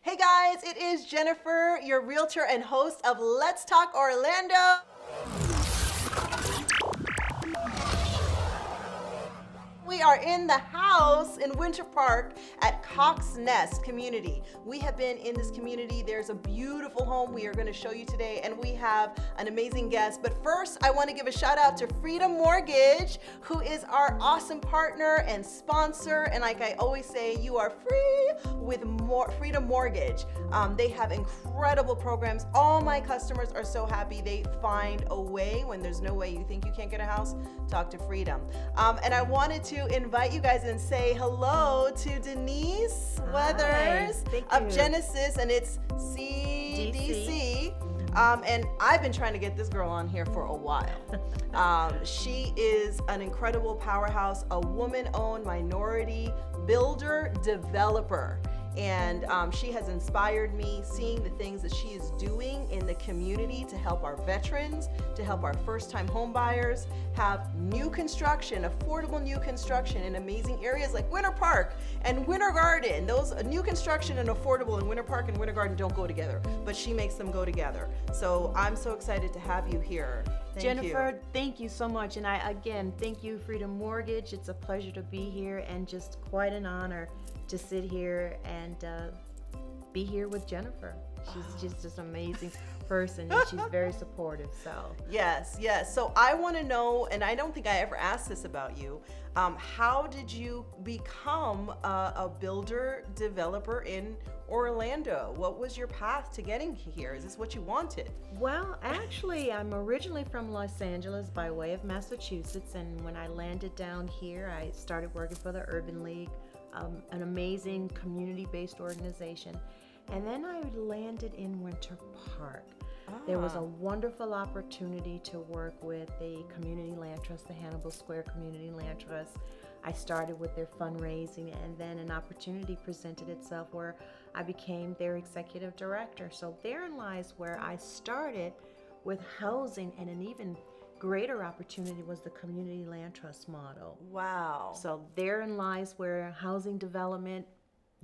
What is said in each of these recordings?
Hey guys, it is Jennifer, your realtor and host of Let's Talk Orlando. We are in the house in Winter Park at Cox Nest Community. We have been in this community. There's a beautiful home we are going to show you today, and we have an amazing guest. But first, I want to give a shout out to Freedom Mortgage, who is our awesome partner and sponsor. And like I always say, you are free with Freedom Mortgage. They have incredible programs. All my customers are so happy. They find a way when there's no way. You think you can't get a house? Talk to Freedom. And I wanted to invite you guys and say hello to Denise Weathers of Genesys, and it's CDC. And I've been trying to get this girl on here for a while. She is an incredible powerhouse, a woman-owned minority builder developer. And she has inspired me seeing the things that she is doing in the community to help our veterans, to help our first-time home buyers have new construction, affordable new construction in amazing areas like Winter Park and Winter Garden. Those new construction and affordable in Winter Park and Winter Garden don't go together, but she makes them go together. So I'm so excited to have you here. Jennifer, thank you so much. And again, thank you, Freedom Mortgage. It's a pleasure to be here and just quite an honor to sit here and be here with Jennifer. She's just an amazing person, and she's very supportive. So yes. So I want to know, and I don't think I ever asked this about you. How did you become a builder developer in Orlando? What was your path to getting here? Is this what you wanted? Well, actually, I'm originally from Los Angeles by way of Massachusetts, and when I landed down here, I started working for the Urban League, an amazing community-based organization. And then I landed in Winter Park. There was a wonderful opportunity to work with the Community Land Trust, the Hannibal Square Community Land Trust. I started with their fundraising, and then an opportunity presented itself where I became their executive director. So therein lies where I started with housing, and an even greater opportunity was the Community Land Trust model. Wow. So therein lies where housing development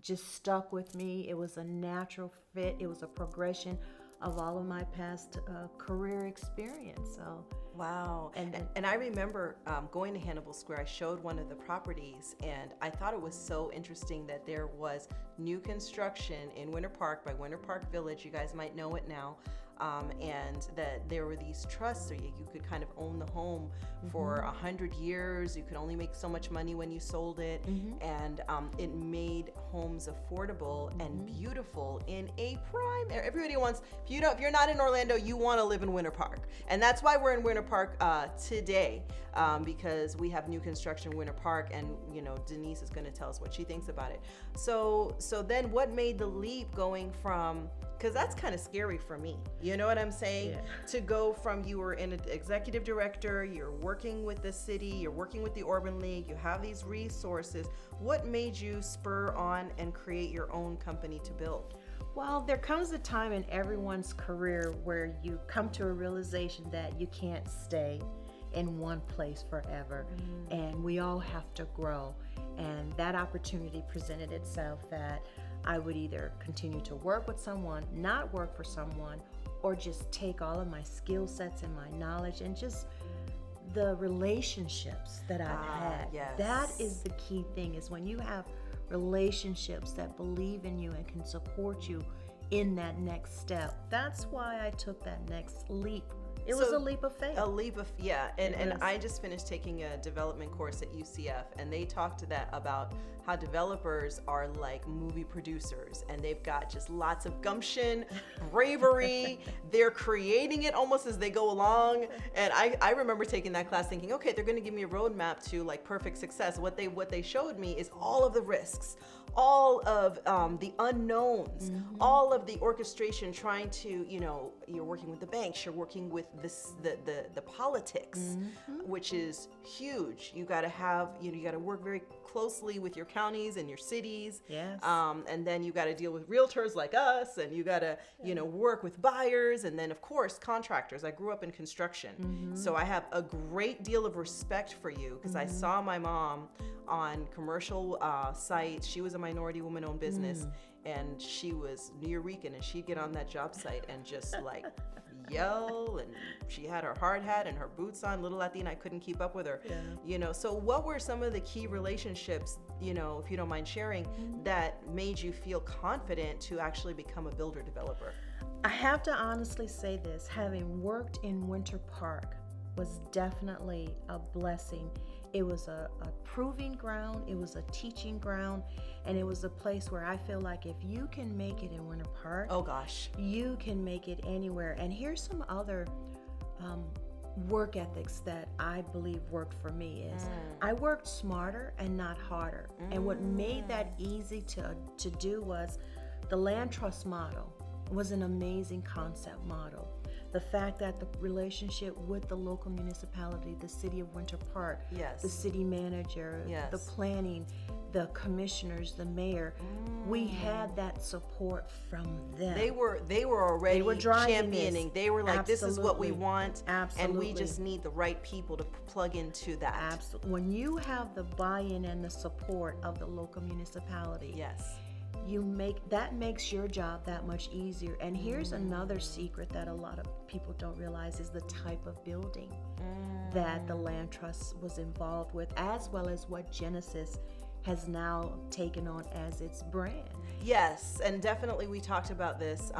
just stuck with me. It was a natural fit. It was a progression of all of my past career experience. So wow. And I remember going to Hannibal Square. I showed one of the properties, and I thought it was so interesting that there was new construction in Winter Park by Winter Park Village. You guys might know it now. And that there were these trusts, so you could kind of own the home for 100 years. You could only make so much money when you sold it, and it made homes affordable and beautiful in a prime area. Everybody wants. If you're not in Orlando, you want to live in Winter Park, and that's why we're in Winter Park today, because we have new construction in Winter Park, and Denise is going to tell us what she thinks about it. So then, what made the leap going from? Because that's kind of scary for me. You know what I'm saying? Yeah. To go from you were an executive director, you're working with the city, you're working with the Urban League, you have these resources. What made you spur on and create your own company to build? Well, there comes a time in everyone's career where you come to a realization that you can't stay in one place forever, and we all have to grow. And that opportunity presented itself that I would either continue to work with someone, not work for someone, or just take all of my skill sets and my knowledge and just the relationships that I've had. Yes. That is the key thing, is when you have relationships that believe in you and can support you in that next step. That's why I took that next leap. It was a leap of faith. A leap of, and I just finished taking a development course at UCF, and they talked to that about how developers are like movie producers, and they've got just lots of gumption, bravery. They're creating it almost as they go along. And I remember taking that class thinking, okay, they're going to give me a roadmap to like perfect success. What they showed me is all of the risks, all of the unknowns, all of the orchestration, trying to, you're working with the banks, you're working with the politics, which is huge. You got to have, you got to work very closely with your counties and your cities. Yes. And then you got to deal with realtors like us, and you got to, work with buyers, and then of course contractors. I grew up in construction, so I have a great deal of respect for you, because I saw my mom on commercial sites. She was a minority woman-owned business, and she was New Rican, and she'd get on that job site and just like yell, and she had her hard hat and her boots on. Little Latina, I couldn't keep up with her. So what were some of the key relationships, if you don't mind sharing, that made you feel confident to actually become a builder developer? I have to honestly say this, having worked in Winter Park was definitely a blessing. It was a proving ground, it was a teaching ground, and it was a place where I feel like if you can make it in Winter Park, oh gosh, you can make it anywhere. And here's some other work ethics that I believe worked for me is I worked smarter and not harder. And what made that easy to do was the land trust model was an amazing concept model. The fact that the relationship with the local municipality, the city of Winter Park, the city manager, the planning, the commissioners, the mayor, we had that support from them. They were already championing. They were like, this is what we want, and we just need the right people to plug into that. Absolutely. When you have the buy-in and the support of the local municipality, that makes your job that much easier. And here's another secret that a lot of people don't realize is the type of building that the land trust was involved with, as well as what Genesys has now taken on as its brand. Yes, and definitely we talked about this.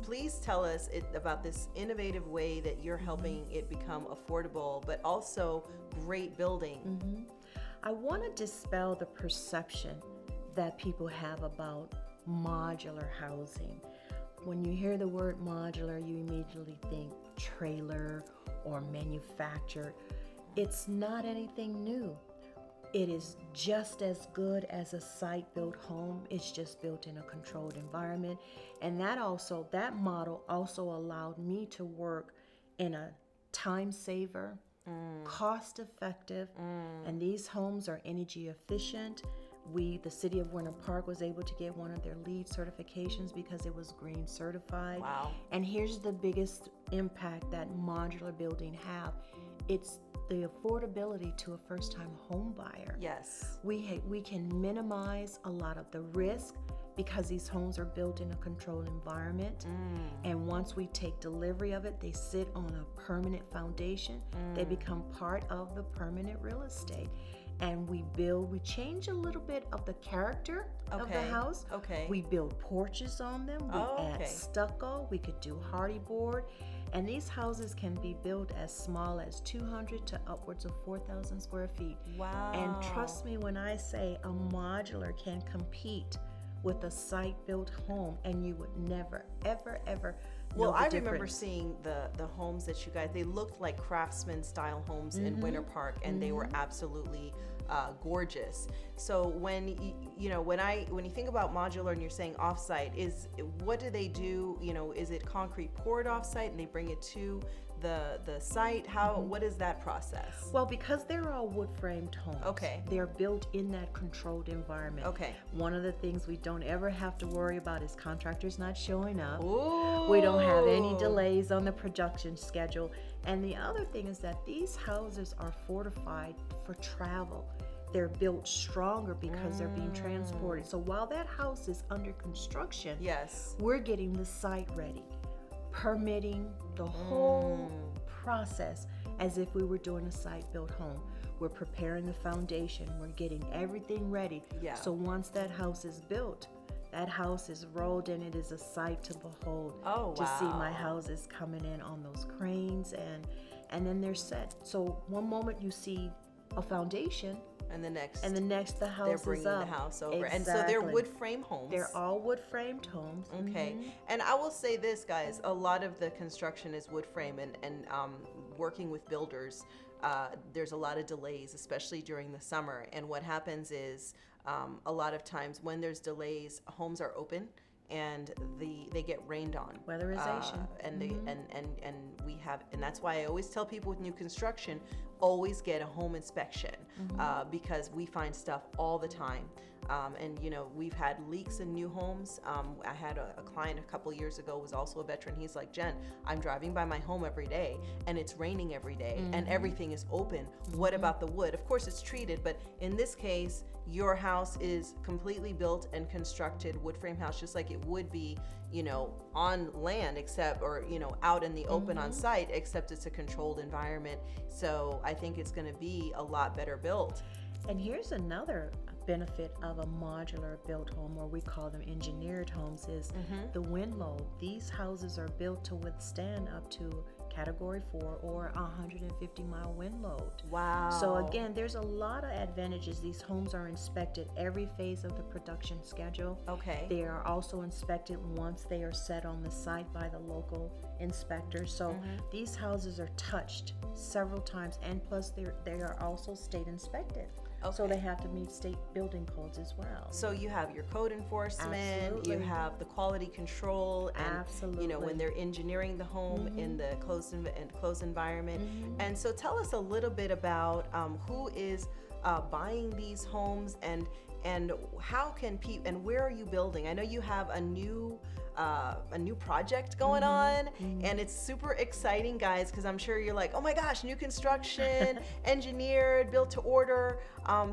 Please tell us about this innovative way that you're helping it become affordable, but also great building. I want to dispel the perception that people have about modular housing. When you hear the word modular, you immediately think trailer or manufactured. It's not anything new. It is just as good as a site-built home. It's just built in a controlled environment. And that model also allowed me to work in a time saver, cost effective, and these homes are energy efficient. The city of Winter Park was able to get one of their LEED certifications because it was green certified. Wow. And here's the biggest impact that modular building have. It's the affordability to a first-time home buyer. Yes. We can minimize a lot of the risk because these homes are built in a controlled environment. And once we take delivery of it, they sit on a permanent foundation. They become part of the permanent real estate. And we change a little bit of the character of the house. We build porches on them. We add stucco. We could do hardy board. And these houses can be built as small as 200 to upwards of 4,000 square feet. Wow. And trust me when I say a modular can compete with a site-built home, and you would never, ever, ever know the difference. Remember seeing the homes that you guys, they looked like craftsman style homes in Winter Park, and they were absolutely gorgeous. So when you think about modular and you're saying offsite, what do they do? Is it concrete poured offsite and they bring it to the site? What is that process? Well, because they're all wood framed homes, they're built in that controlled environment. One of the things we don't ever have to worry about is contractors not showing up. Ooh. We don't have any delays on the production schedule. And the other thing is that these houses are fortified for travel. They're built stronger because they're being transported. So while that house is under construction, we're getting the site ready, permitting, the whole process as if we were doing a site-built home. We're preparing the foundation. We're getting everything ready. So once that house is built, that house is rolled and it is a sight to behold. To see my houses coming in on those cranes and then they're set. So one moment you see a foundation, and the next the house they're bringing is up. the house over. And so they're wood frame homes. They're all wood framed homes. And I will say this, guys, a lot of the construction is wood frame, and working with builders, there's a lot of delays, especially during the summer. And what happens is a lot of times when there's delays, homes are open and they get rained on. Weatherization. And that's why I always tell people with new construction, always get a home inspection because we find stuff all the time. And we've had leaks in new homes. I had a client a couple years ago, was also a veteran. He's like, Jen, I'm driving by my home every day and it's raining every day and everything is open. What about the wood? Of course it's treated, but in this case, your house is completely built and constructed wood frame house, just like it would be, on land, except, or, out in the open on site, except it's a controlled environment. So I think it's going to be a lot better built. And here's another benefit of a modular built home, or we call them engineered homes, is the wind load. These houses are built to withstand up to Category 4 or 150-mile wind load. Wow. So again, there's a lot of advantages. These homes are inspected every phase of the production schedule. Okay. They are also inspected once they are set on the site by the local inspectors. So these houses are touched several times, and plus they are also state inspected. Okay. So they have to meet state building codes as well. So you have your code enforcement, Absolutely. you have the quality control, and Absolutely. when they're engineering the home in the closed environment. And so tell us a little bit about who is buying these homes, and how can people, and where are you building? I know you have a new project going on, and it's super exciting, guys, because I'm sure you're like, oh my gosh, new construction, engineered, built to order.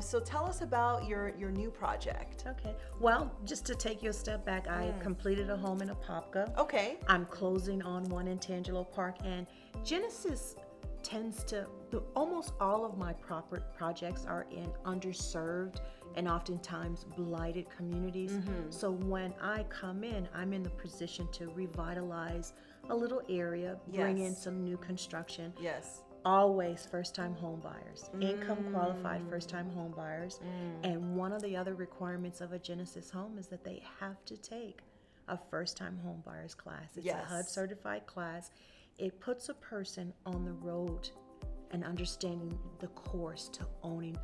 So tell us about your new project. Okay. Well, just to take you a step back, I completed a home in Apopka. Okay. I'm closing on one in Tangelo Park, and Genesys tends to, almost all of my projects are in underserved and oftentimes blighted communities. So when I come in, I'm in the position to revitalize a little area, bring in some new construction. Yes. Always first-time home buyers, income qualified first-time home buyers. And one of the other requirements of a Genesys home is that they have to take a first-time home buyers class. It's a HUD certified class. It puts a person on the road and understanding the course to owning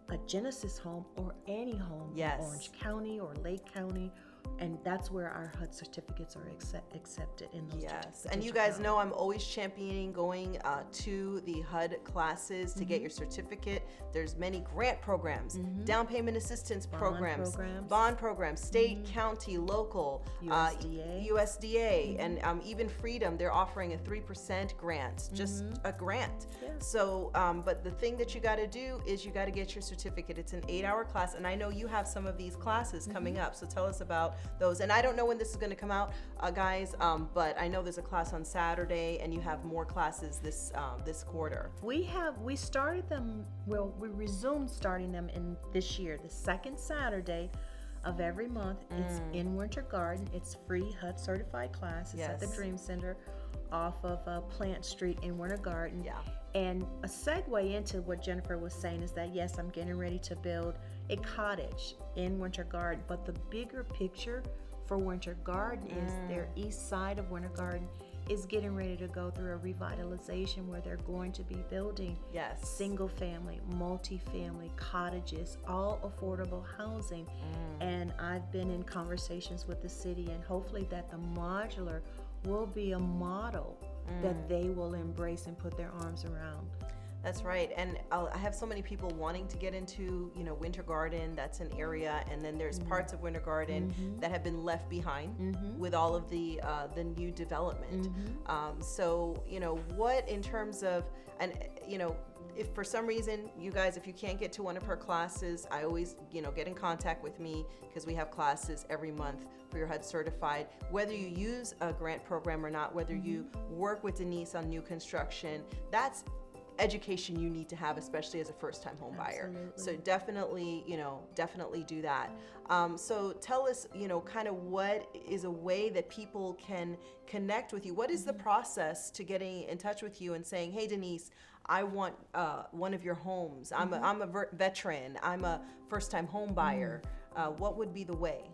a Genesys home or any home in Orange County or Lake County, and that's where our HUD certificates are accepted in those. Yes, and you guys know I'm always championing going to the HUD classes to get your certificate. There's many grant programs, down payment assistance programs, bond programs, state, county, local, USDA, and even Freedom. They're offering a 3% grant, just a grant. So, but the thing that you got to do is you got to get your certificate. It's an 8-hour class, and I know you have some of these classes coming up. So tell us about those. And I don't know when this is going to come out, guys, but I know there's a class on Saturday, and you have more classes this quarter. We started them. Well, we resumed starting them in this year, the second Saturday of every month. It's in Winter Garden. It's free HUD certified class. It's at the Dream Center off of Plant Street in Winter Garden. And a segue into what Jennifer was saying is that, yes, I'm getting ready to build a cottage in Winter Garden, but the bigger picture for Winter Garden is their east side of Winter Garden is getting ready to go through a revitalization where they're going to be building single family, multi-family cottages, all affordable housing. And I've been in conversations with the city, and hopefully that the modular will be a model that they will embrace and put their arms around. That's right. And I have so many people wanting to get into, Winter Garden. That's an area. And then there's parts of Winter Garden that have been left behind with all of the new development. So, what in terms of, and, if for some reason, you guys, if you can't get to one of her classes, I always, get in contact with me, because we have classes every month for your HUD certified. Whether you use a grant program or not, whether you work with Denise on new construction, that's education you need to have, especially as a first-time home buyer. So definitely, definitely do that. So tell us, kind of what is a way that people can connect with you? What is the process to getting in touch with you and saying, hey, Denise, I want one of your homes. I'm a veteran. I'm a first-time home buyer. What would be the way?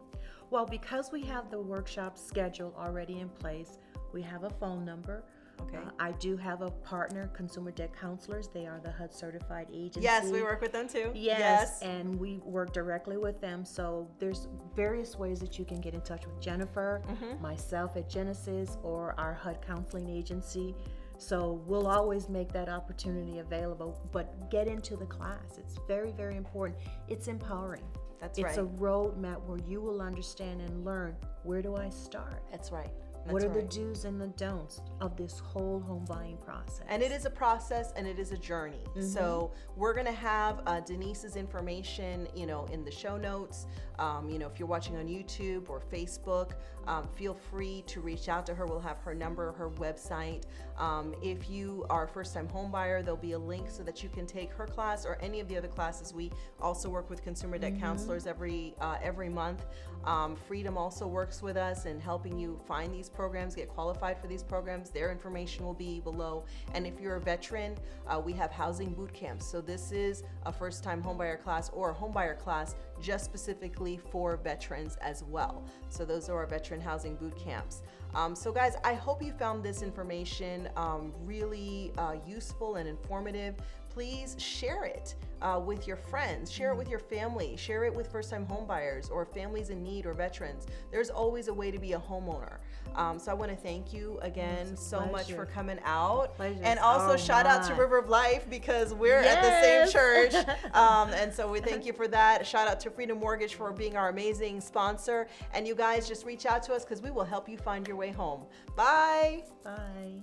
Well, because we have the workshop schedule already in place, we have a phone number. Okay. I do have a partner, Consumer Debt Counselors. They are the HUD certified agency. Yes, we work with them too. Yes, and we work directly with them. So there's various ways that you can get in touch with Jennifer, myself at Genesys, or our HUD counseling agency. So we'll always make that opportunity available, but get into the class. It's very, very important. It's empowering. That's right. It's a roadmap where you will understand and learn, where do I start? That's right. What are the right. do's and the don'ts of this whole home buying process? And it is a process and it is a journey. So we're gonna have Denise's information, in the show notes. If you're watching on YouTube or Facebook, feel free to reach out to her. We'll have her number, her website. If you are a first-time home buyer, there'll be a link so that you can take her class or any of the other classes. We also work with consumer debt counselors every month. Freedom also works with us in helping you find these programs, get qualified for these programs. Their information will be below. And if you're a veteran, we have housing boot camps. So this is a first-time homebuyer class or a homebuyer class just specifically for veterans as well. So those are our veteran housing boot camps. So guys, I hope you found this information really useful and informative. Please share it with your friends, share it with your family, share it with first-time homebuyers or families in need or veterans. There's always a way to be a homeowner. So I want to thank you again so much for coming out. Pleasure. And also shout out to River of Life because we're at the same church. And so we thank you for that. Shout out to Freedom Mortgage for being our amazing sponsor. And you guys just reach out to us because we will help you find your way home. Bye. Bye.